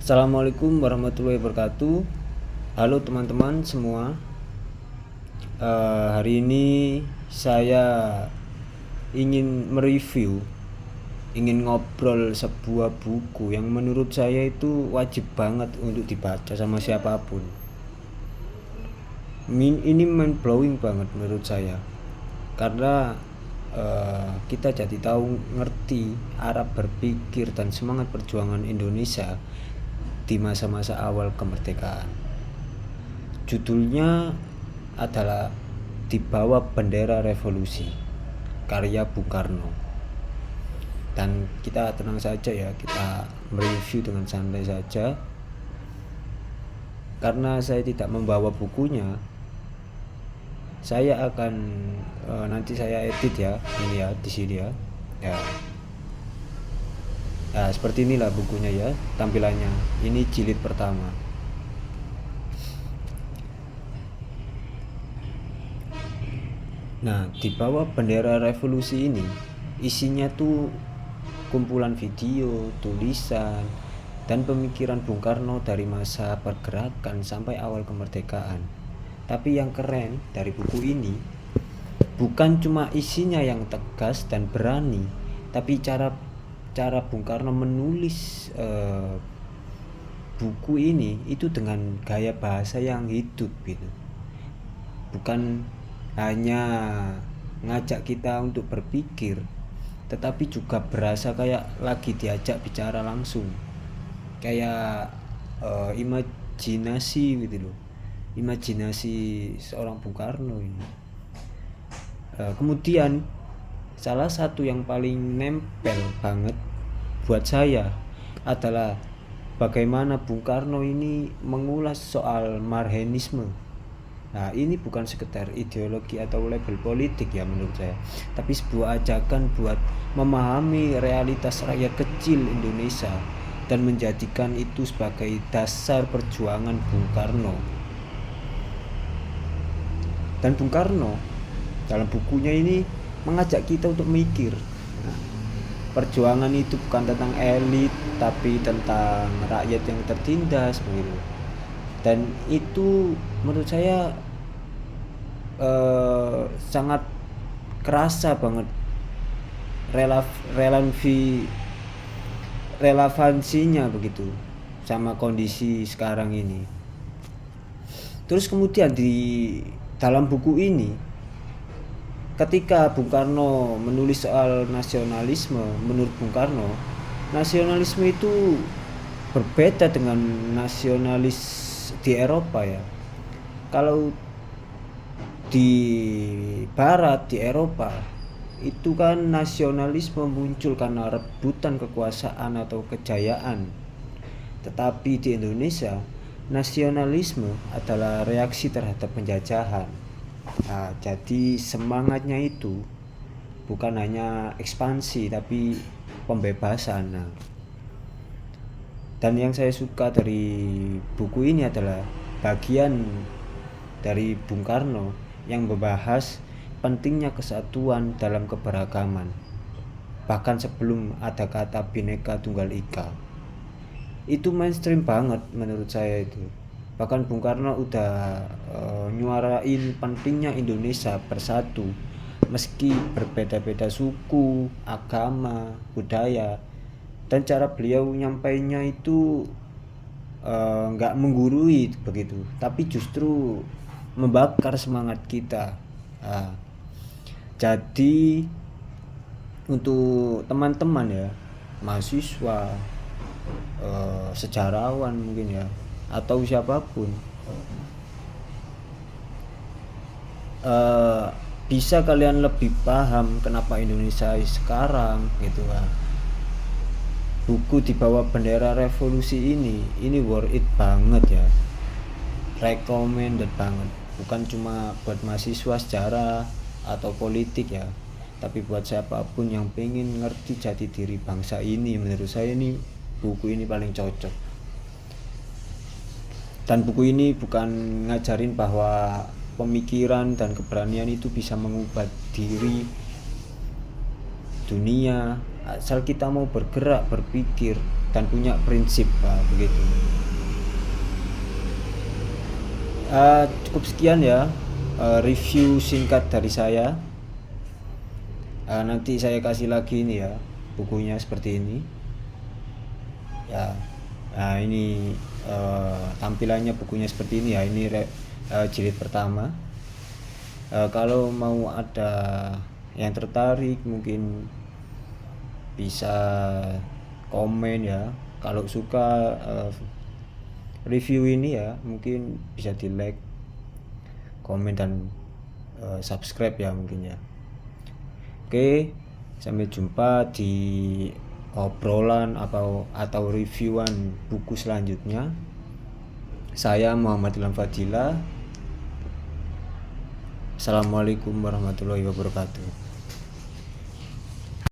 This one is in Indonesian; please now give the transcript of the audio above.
Assalamualaikum warahmatullahi wabarakatuh. Halo teman-teman semua. Hari ini saya ingin mereview, ingin ngobrol sebuah buku yang menurut saya itu wajib banget untuk dibaca sama siapapun. Ini mind blowing banget menurut saya, karena kita jadi tahu ngerti arah berpikir dan semangat perjuangan Indonesia di masa-masa awal kemerdekaan. Judulnya adalah Di Bawah Bendera Revolusi, karya Bung Karno. Dan kita tenang saja ya, kita mereview dengan santai saja, karena saya tidak membawa bukunya. Saya akan nanti saya edit ya, ini ya di sini ya. Nah, seperti inilah bukunya ya tampilannya. Ini jilid pertama. Nah, Di Bawah Bendera Revolusi ini isinya tuh kumpulan video, tulisan, dan pemikiran Bung Karno dari masa pergerakan sampai awal kemerdekaan. Tapi yang keren dari buku ini bukan cuma isinya yang tegas dan berani, tapi cara Bung Karno menulis buku ini itu dengan gaya bahasa yang hidup gitu. Bukan hanya ngajak kita untuk berpikir, tetapi juga berasa kayak lagi diajak bicara langsung, kayak imajinasi gitu loh, imajinasi seorang Bung Karno ini. Kemudian salah satu yang paling nempel banget buat saya adalah bagaimana Bung Karno ini mengulas soal marhenisme. Nah, ini bukan sekedar ideologi atau label politik ya menurut saya, tapi sebuah ajakan buat memahami realitas rakyat kecil Indonesia dan menjadikan itu sebagai dasar perjuangan Bung Karno. Dan Bung Karno dalam bukunya ini mengajak kita untuk mikir. Nah, perjuangan itu bukan tentang elit, tapi tentang rakyat yang tertindas begitu. Dan itu menurut saya sangat kerasa banget relevansinya begitu sama kondisi sekarang ini. Terus kemudian di dalam buku ini, ketika Bung Karno menulis soal nasionalisme, menurut Bung Karno, nasionalisme itu berbeda dengan nasionalis di Eropa ya. Kalau di Barat, di Eropa, itu kan nasionalisme muncul karena rebutan kekuasaan atau kejayaan. Tetapi di Indonesia, nasionalisme adalah reaksi terhadap penjajahan. Nah, jadi semangatnya itu bukan hanya ekspansi tapi pembebasan. Nah, dan yang saya suka dari buku ini adalah bagian dari Bung Karno yang membahas pentingnya kesatuan dalam keberagaman, bahkan sebelum ada kata Bhinneka Tunggal Ika. Itu mainstream banget menurut saya itu. Bahkan Bung Karno udah nyuarain pentingnya Indonesia bersatu meski berbeda-beda suku, agama, budaya. Dan cara beliau nyampainya itu nggak menggurui begitu, tapi justru membakar semangat kita. Jadi untuk teman-teman ya, mahasiswa, sejarawan mungkin ya, atau siapapun, bisa kalian lebih paham kenapa Indonesia sekarang gitu kan. Buku Di Bawah Bendera Revolusi ini worth it banget ya, recommended banget. Bukan cuma buat mahasiswa sejarah atau politik ya, tapi buat siapapun yang pengen ngerti jati diri bangsa ini. Menurut saya ini buku ini paling cocok. Dan buku ini bukan ngajarin bahwa pemikiran dan keberanian itu bisa mengubah diri dunia, asal kita mau bergerak, berpikir, dan punya prinsip, begitu. Cukup sekian ya review singkat dari saya. Nanti saya kasih lagi ini ya bukunya seperti ini ya. Nah ini tampilannya bukunya seperti ini ya. Ini jilid pertama. Kalau mau ada yang tertarik mungkin bisa komen ya. Kalau suka review ini ya mungkin bisa di like, komen dan subscribe ya mungkin ya. Oke, sampai jumpa di obrolan atau reviewan buku selanjutnya. Saya Muhammad Ilham Fadila. Assalamualaikum warahmatullahi wabarakatuh.